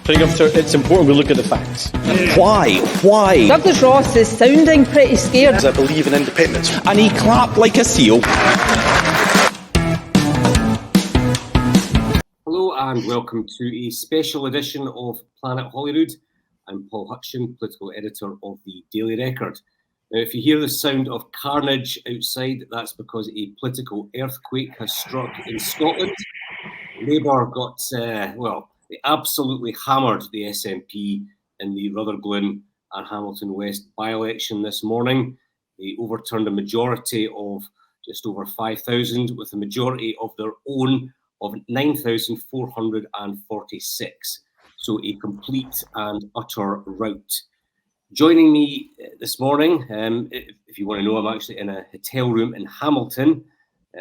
It's important we look at the facts. Why? Douglas Ross is sounding pretty scared. I believe in independence. And he clapped like a seal. Hello and welcome to a special edition of Planet Holyrood. I'm Paul Hutcheon, political editor of the Daily Record. Now, if you hear the sound of carnage outside, that's because a political earthquake has struck in Scotland. Labour got, they absolutely hammered the SNP in the Rutherglen and Hamilton West by-election this morning. They overturned a majority of just over 5,000 with a majority of their own of 9,446. So a complete and utter rout. Joining me this morning, if you want to know, I'm actually in a hotel room in Hamilton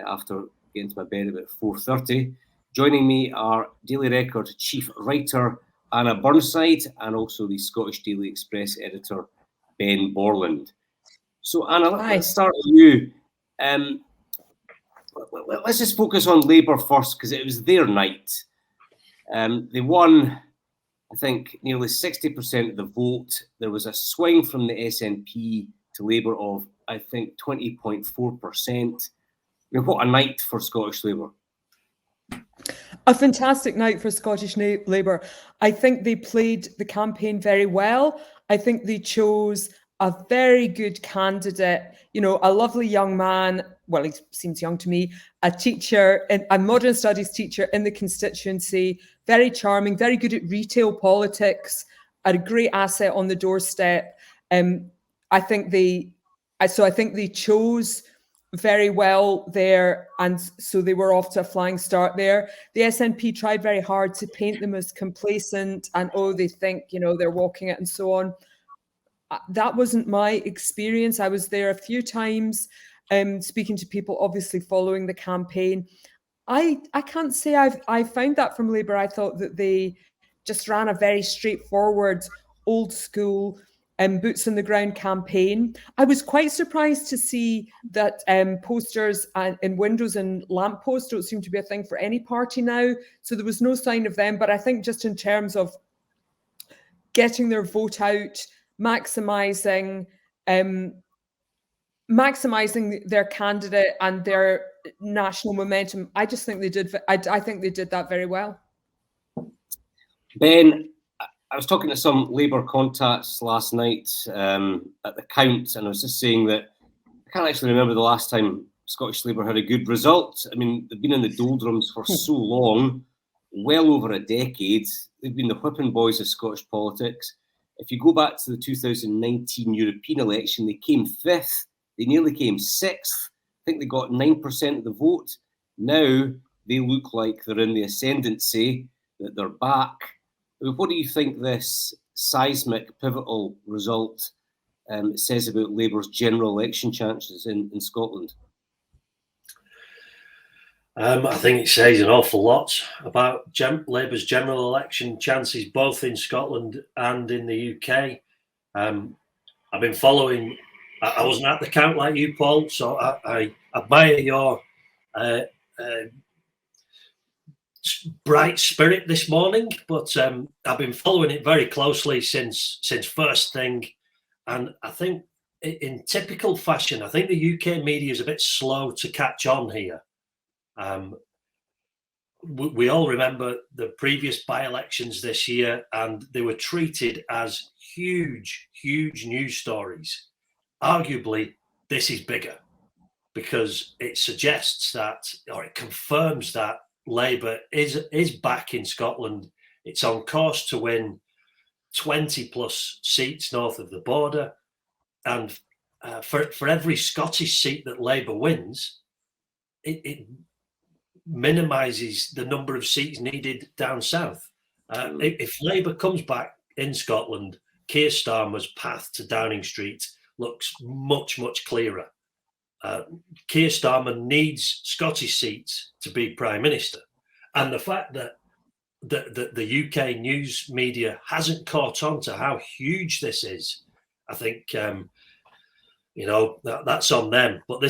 after getting to my bed about 4:30. Joining me are Daily Record chief writer Anna Burnside and also the Scottish Daily Express editor Ben Borland. So Anna, let's start with you. Let's just focus on Labour first because it was their night. They won, I think, nearly 60% of the vote. There was a swing from the SNP to Labour of, I think, 20.4%. What a night for Scottish Labour. A fantastic night for Scottish Labour. I think they played the campaign very well. I think they chose a very good candidate, a lovely young man, well, he seems young to me, a teacher, a modern studies teacher in the constituency, very charming, very good at retail politics, a great asset on the doorstep. I think they chose very well there, and so they were off to a flying start there. The SNP tried very hard to paint them as complacent and, they think, they're walking it and so on. That wasn't my experience. I was there a few times, speaking to people, obviously following the campaign. I can't say I found that from Labour. I thought that they just ran a very straightforward, old school, boots on the ground campaign. I was quite surprised to see that posters in windows and lampposts don't seem to be a thing for any party now. So there was no sign of them. But I think just in terms of getting their vote out, maximising their candidate and their national momentum, I just think they did. I think they did that very well. Ben, I was talking to some Labour contacts last night at the count, and I was just saying that I can't actually remember the last time Scottish Labour had a good result. I mean, they've been in the doldrums for so long, well over a decade. They've been the whipping boys of Scottish politics. If you go back to the 2019 European election, they came fifth. They nearly came sixth. I think they got 9% of the vote. Now they look like they're in the ascendancy, that they're back. What do you think this seismic, pivotal result says about Labour's general election chances in Scotland? I think it says an awful lot about Labour's general election chances, both in Scotland and in the UK. I've been following. I wasn't at the count like you, Paul, so I admire your bright spirit this morning, but I've been following it very closely since first thing, and I think in typical fashion, I think the UK media is a bit slow to catch on here. We all remember the previous by-elections this year, and they were treated as huge news stories. Arguably, this is bigger because it suggests that, or it confirms that Labour is back in Scotland. It's on course to win 20 plus seats north of the border, and for every Scottish seat that Labour wins, it minimises the number of seats needed down south. If Labour comes back in Scotland, Keir Starmer's path to Downing Street looks much clearer. Keir Starmer needs Scottish seats to be Prime Minister. And the fact that the UK news media hasn't caught on to how huge this is, I think, that's on them. But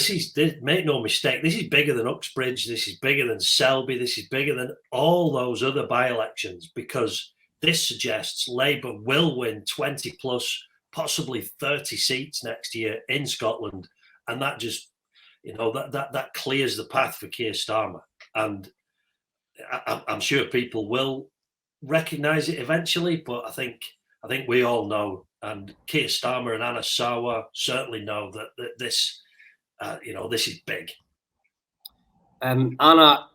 make no mistake, this is bigger than Uxbridge, this is bigger than Selby, this is bigger than all those other by-elections, because this suggests Labour will win 20 plus, possibly 30 seats next year in Scotland, and that just, that clears the path for Keir Starmer. And I'm sure people will recognise it eventually, but I think we all know, and Keir Starmer and Anna Sawar certainly know that this, this is big. Anna,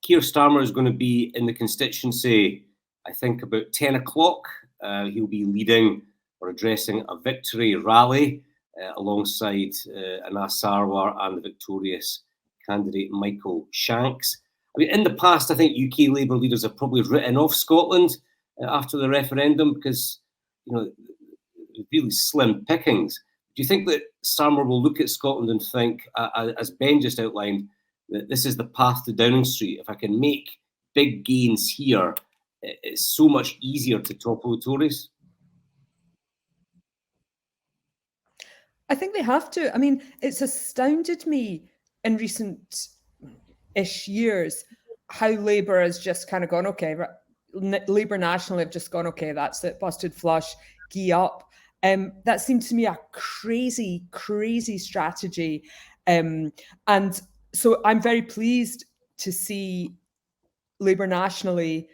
Keir Starmer is going to be in the constituency, I think, about 10 o'clock. He'll be leading or addressing a victory rally alongside Anna Sawar and the victorious candidate Michael Shanks. I mean, in the past, I think UK Labour leaders have probably written off Scotland after the referendum because, really slim pickings. Do you think that Starmer will look at Scotland and think, as Ben just outlined, that this is the path to Downing Street? If I can make big gains here, it's so much easier to topple the Tories? I think they have to. I mean, it's astounded me in recent-ish years how Labour has just kind of gone, okay, Labour nationally have just gone, okay, that's it, busted flush, gee up. That seemed to me a crazy, crazy strategy. And so I'm very pleased to see Labour nationally,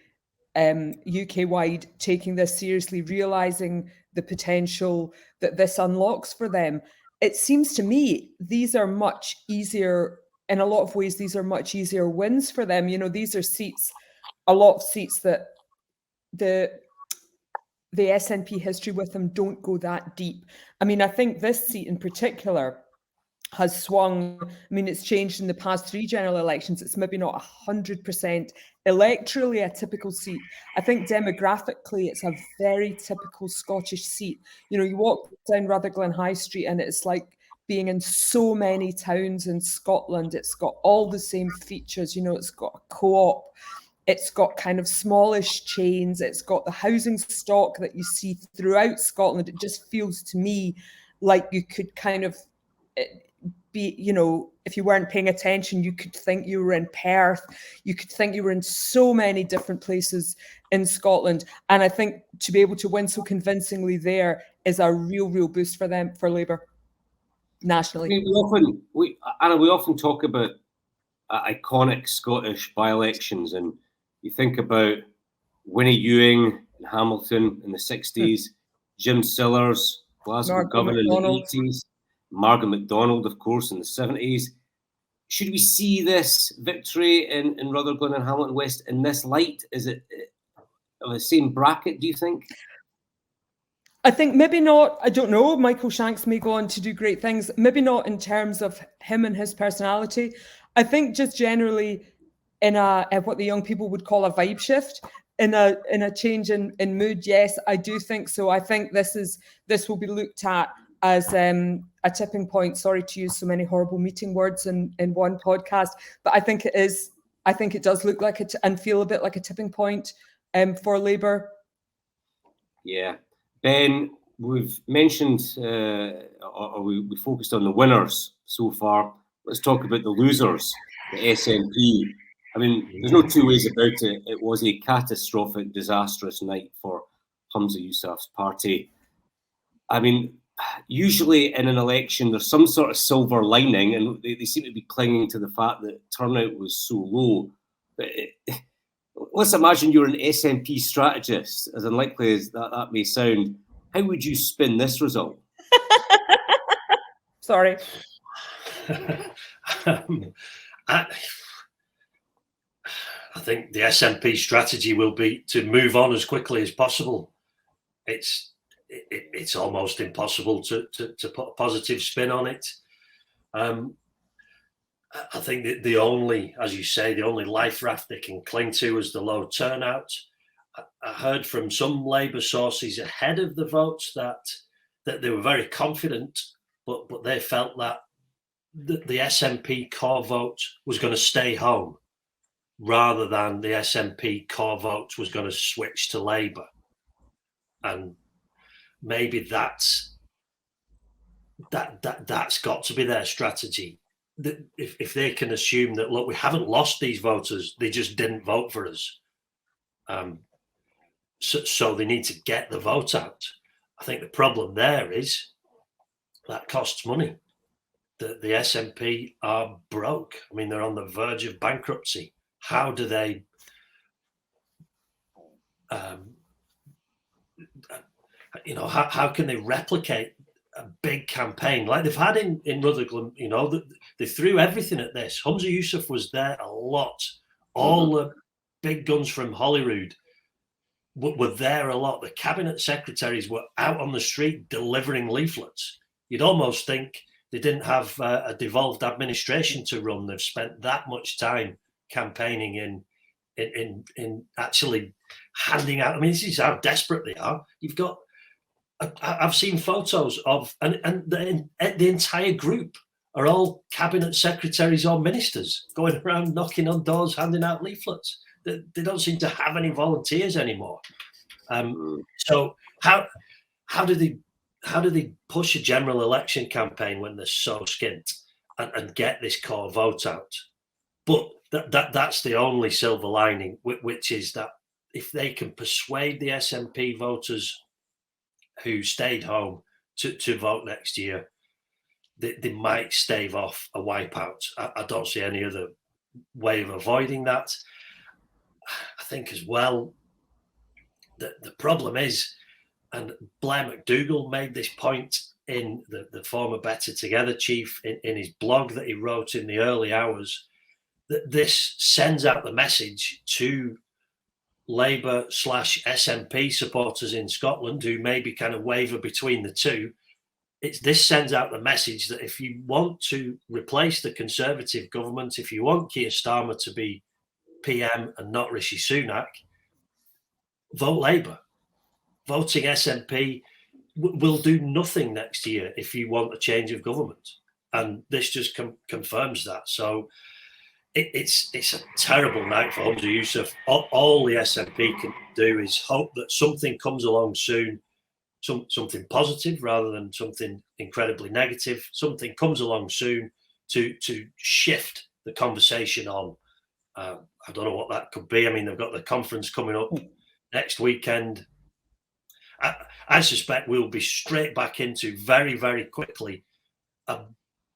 UK-wide, taking this seriously, realising the potential that this unlocks for them. It seems to me these are much easier, in a lot of ways, these are much easier wins for them. These are seats, a lot of seats that the SNP history with them don't go that deep. I mean, I think this seat in particular has swung. I mean, it's changed in the past 3 general elections. It's maybe not 100% electorally a typical seat. I think demographically, it's a very typical Scottish seat. You walk down Rutherglen High Street and it's like being in so many towns in Scotland. It's got all the same features. It's got a co-op. It's got kind of smallish chains. It's got the housing stock that you see throughout Scotland. It just feels to me like you could kind of be, if you weren't paying attention, you could think you were in Perth. You could think you were in so many different places in Scotland. And I think to be able to win so convincingly there is a real, real boost for them, for Labour, nationally. I mean, we often talk about iconic Scottish by-elections, and you think about Winnie Ewing in Hamilton in the 60s, Jim Sillars, Glasgow governor in the 80s, Margaret MacDonald, of course, in the 70s. Should we see this victory in Rutherglen and Hamilton West in this light? Is it of the same bracket, do you think? I think maybe not. I don't know. Michael Shanks may go on to do great things. Maybe not in terms of him and his personality. I think just generally in what the young people would call a vibe shift, in a change in mood. Yes, I do think so. I think this will be looked at as a tipping point. Sorry to use so many horrible meeting words in one podcast, but I think it is. I think it does look like it and feel a bit like a tipping point for Labour. Yeah. Ben, we've mentioned, or we focused on the winners so far. Let's talk about the losers, the SNP. I mean, there's no two ways about it. It was a catastrophic, disastrous night for Humza Yousaf's party. I mean, usually in an election, there's some sort of silver lining, and they seem to be clinging to the fact that turnout was so low. But let's imagine you're an SNP strategist, as unlikely as that may sound. How would you spin this result? Sorry. I think the SNP strategy will be to move on as quickly as possible. It's almost impossible to put a positive spin on it. I think that the only, as you say, the only life raft they can cling to is the low turnout. I heard from some Labour sources ahead of the votes that they were very confident, but they felt that the SNP core vote was going to stay home rather than the SNP core vote was going to switch to Labour. And maybe that's got to be their strategy. If they can assume that, look, we haven't lost these voters, they just didn't vote for us. So they need to get the vote out. I think the problem there is that costs money. The SNP are broke. I mean, they're on the verge of bankruptcy. How do they how can they replicate a big campaign like they've had in Rutherglen? They threw everything at this. Humza Yousaf was there a lot. All the big guns from Holyrood were there a lot. The cabinet secretaries were out on the street delivering leaflets. You'd almost think they didn't have a devolved administration to run. They've spent that much time campaigning in actually handing out. I mean, this is how desperate they are. You've got, I've seen photos of, and the entire group are all cabinet secretaries or ministers going around knocking on doors, handing out leaflets. They don't seem to have any volunteers anymore. So how do they push a general election campaign when they're so skint and get this core vote out? But that's the only silver lining, which is that if they can persuade the SNP voters who stayed home to vote next year, they might stave off a wipeout. I don't see any other way of avoiding that. I think as well that the problem is, and Blair McDougall made this point in the former Better Together chief in his blog that he wrote in the early hours, that this sends out the message to Labour/SNP supporters in Scotland who maybe kind of waver between the two. This sends out the message that if you want to replace the Conservative government, if you want Keir Starmer to be PM and not Rishi Sunak, vote Labour. Voting SNP will do nothing next year if you want a change of government. And this just confirms that. So it's a terrible night for Humza Yousaf. All the SNP can do is hope that something comes along soon, something positive rather than something incredibly negative. Something comes along soon to shift the conversation on. I don't know what that could be. I mean, they've got the conference coming up next weekend. I suspect we'll be straight back into very, very quickly a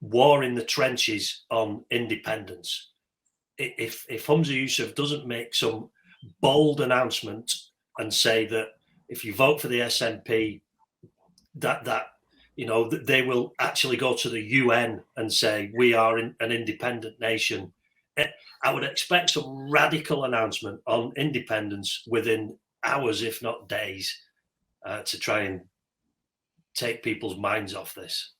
war in the trenches on independence. If Humza Yousaf doesn't make some bold announcement and say that if you vote for the SNP, that they will actually go to the UN and say we are an independent nation, I would expect some radical announcement on independence within hours, if not days, to try and take people's minds off this.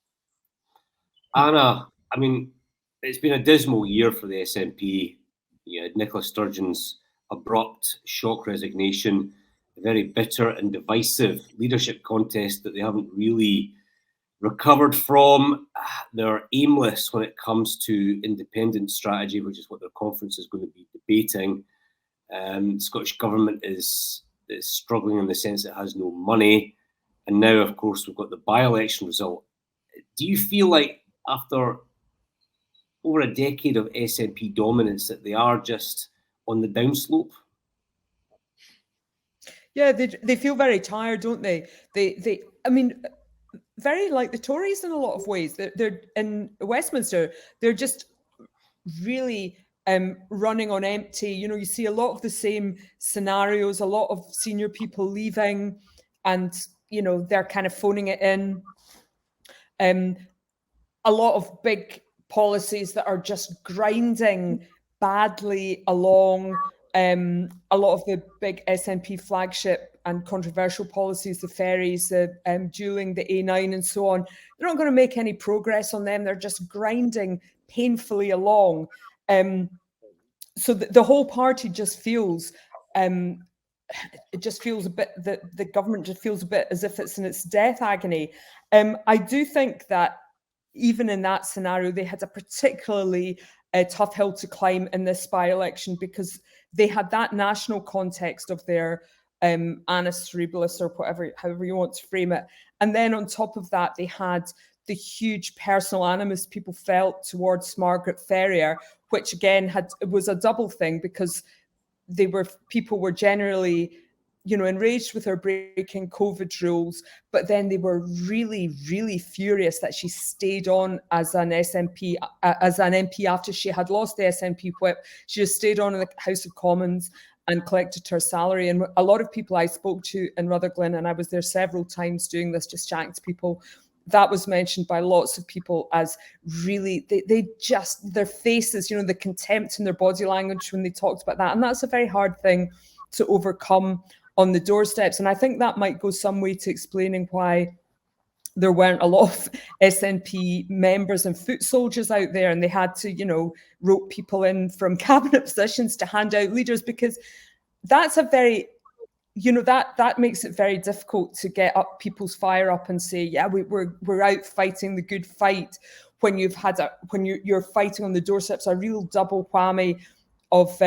Anna, I mean, it's been a dismal year for the SNP. You had Nicola Sturgeon's abrupt shock resignation, a very bitter and divisive leadership contest that they haven't really recovered from. They're aimless when it comes to independent strategy, which is what their conference is going to be debating. The Scottish government is struggling in the sense it has no money. And now, of course, we've got the by-election result. Do you feel like after over a decade of SNP dominance that they are just on the downslope? Yeah, they feel very tired, don't they? They I mean, very like the Tories in a lot of ways. They're in Westminster, they're just really running on empty. You see a lot of the same scenarios, a lot of senior people leaving, and they're kind of phoning it in. A lot of big policies that are just grinding badly along. A lot of the big SNP flagship and controversial policies, the ferries, the dualling, the A9 and so on, they're not going to make any progress on them. They're just grinding painfully along. So the whole party just feels, it just feels a bit, the government just feels a bit as if it's in its death agony. I do think that even in that scenario, they had a particularly tough hill to climb in this by-election because they had that national context of their annus horribilis or whatever, however you want to frame it. And then on top of that, they had the huge personal animus people felt towards Margaret Ferrier, which again was a double thing because people were generally enraged with her breaking COVID rules, but then they were really, really furious that she stayed on as an SNP, as an MP after she had lost the SNP whip. She just stayed on in the House of Commons and collected her salary. And a lot of people I spoke to in Rutherglen, and I was there several times doing this, just Shanks people, that was mentioned by lots of people as really, they just, their faces, the contempt in their body language when they talked about that. And that's a very hard thing to overcome on the doorsteps. And I think that might go some way to explaining why there weren't a lot of SNP members and foot soldiers out there, and they had to, rope people in from cabinet positions to hand out leaders, because that's a very, that makes it very difficult to get up people's fire up and say, yeah, we're out fighting the good fight, when you're fighting on the doorsteps, a real double whammy of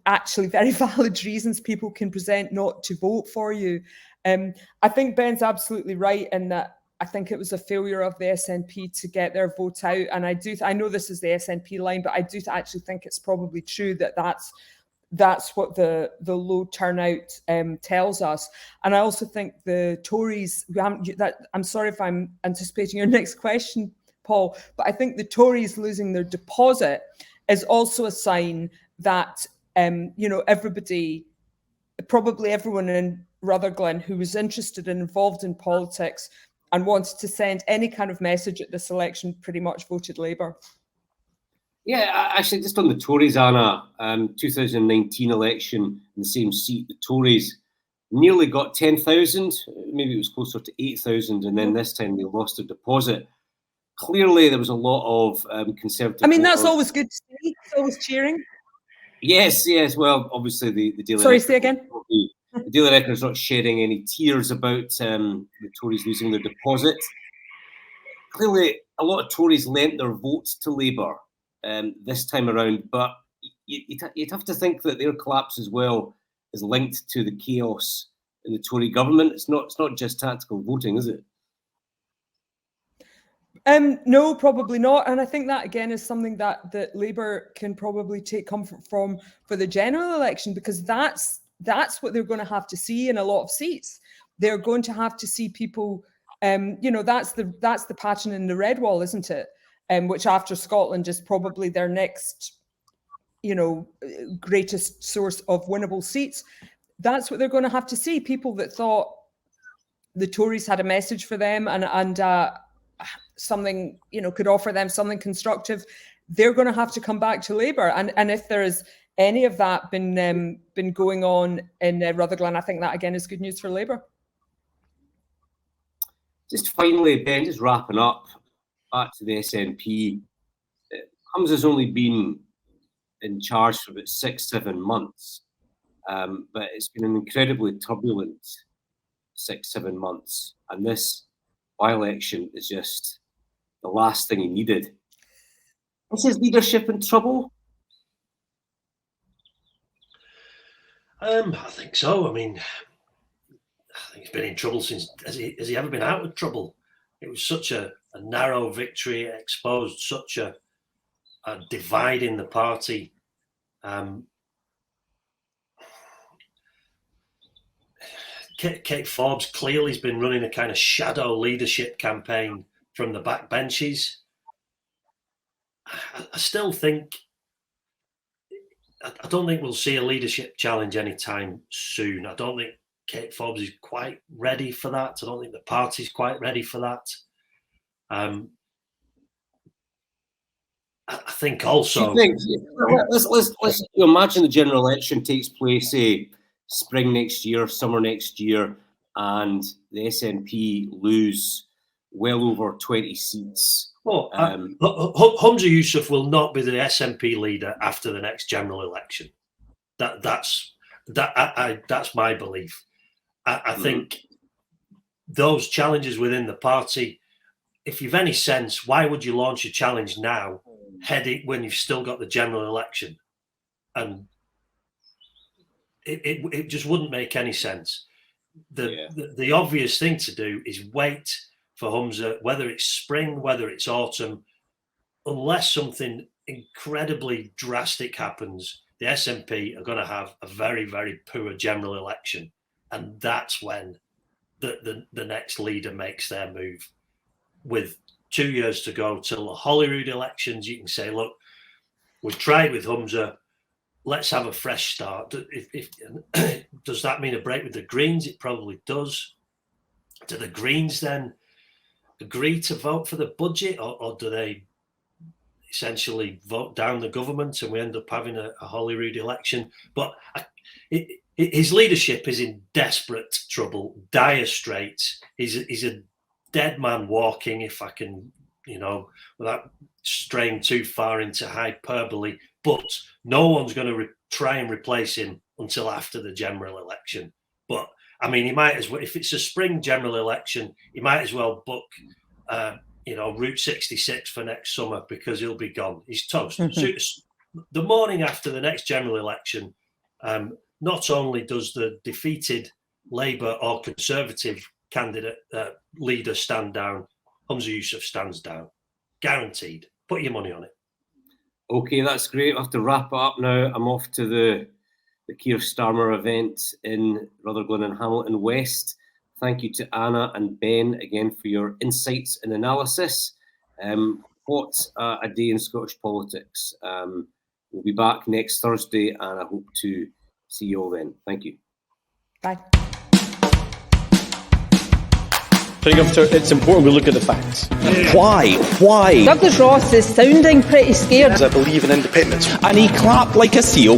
actually very valid reasons people can present not to vote for you. I think Ben's absolutely right in that. I think it was a failure of the SNP to get their vote out. And I know this is the SNP line, but I do actually think it's probably true that that's what the low turnout tells us. And I also think the Tories, I'm sorry if I'm anticipating your next question, Paul, but I think the Tories losing their deposit is also a sign that, everybody, probably everyone in Rutherglen who was interested and involved in politics and wanted to send any kind of message at this election pretty much voted Labour. Yeah, actually, just on the Tories, Anna, 2019 election in the same seat, the Tories nearly got 10,000, maybe it was closer to 8,000, and then this time they lost their deposit. Clearly, there was a lot of Conservative. I mean, that's always good to see. It's always cheering. Yes. Well, obviously, the Daily Sorry, Record, say again. The Daily Record is not shedding any tears about the Tories losing their deposit. Clearly, a lot of Tories lent their votes to Labour this time around, but you'd have to think that their collapse as well is linked to the chaos in the Tory government. It's not just tactical voting, is it? No, probably not. And I think that, again, is something that Labour can probably take comfort from for the general election, because that's what they're going to have to see in a lot of seats. They're going to have to see people, that's the pattern in the red wall, isn't it? Which after Scotland is probably their next, greatest source of winnable seats. That's what they're going to have to see. People that thought the Tories had a message for them and something, could offer them something constructive, they're going to have to come back to Labour. And if there is any of that been going on in Rutherglen, I think that, again, is good news for Labour. Just finally, Ben, just wrapping up, back to the SNP. Humza's only been in charge for about 6-7 months, but it's been an incredibly turbulent 6-7 months, and this by-election is just the last thing he needed. Is his leadership in trouble? I think so. I mean, I think he's been in trouble since. Has he ever been out of trouble? It was such a narrow victory. It exposed such a divide in the party. Kate Forbes clearly has been running a kind of shadow leadership campaign from the back benches. I still think, I don't think we'll see a leadership challenge anytime soon. I don't think Kate Forbes is quite ready for that. I don't think the party's quite ready for that. I think also. Let's imagine the general election takes place, say, spring next year, summer next year, and the SNP lose well over 20 seats. Well, Humza Yousaf will not be the SNP leader after the next general election. That's my belief. I think those challenges within the party, if you've any sense, why would you launch a challenge now, when you've still got the general election? And it just wouldn't make any sense. The obvious thing to do is wait for Humza, whether it's spring, whether it's autumn, unless something incredibly drastic happens, the SNP are going to have a very, very poor general election. And that's when the next leader makes their move. With 2 years to go till the Holyrood elections, you can say, look, we've tried with Humza, let's have a fresh start. Does that mean a break with the Greens? It probably does. Do the Greens then agree to vote for the budget, or do they essentially vote down the government and we end up having a Holyrood election? But his leadership is in desperate trouble, dire straits. He's a dead man walking, if I can, without straying too far into hyperbole. But no one's going to try and replace him until after the general election. But I mean, he might as well, if it's a spring general election, he might as well book, Route 66 for next summer, because he'll be gone. He's toast. Mm-hmm. The morning after the next general election, not only does the defeated Labour or Conservative candidate leader stand down, Humza Yousaf stands down. Guaranteed. Put your money on it. Okay, that's great. I have to wrap it up now. I'm off to the Keir Starmer event in Rutherglen and Hamilton West. Thank you to Anna and Ben again for your insights and analysis. What a day in Scottish politics. We'll be back next Thursday, and I hope to see you all then. Thank you. Bye. It's important we look at the facts. Why? Douglas Ross is sounding pretty scared. I believe in independence. And he clapped like a seal.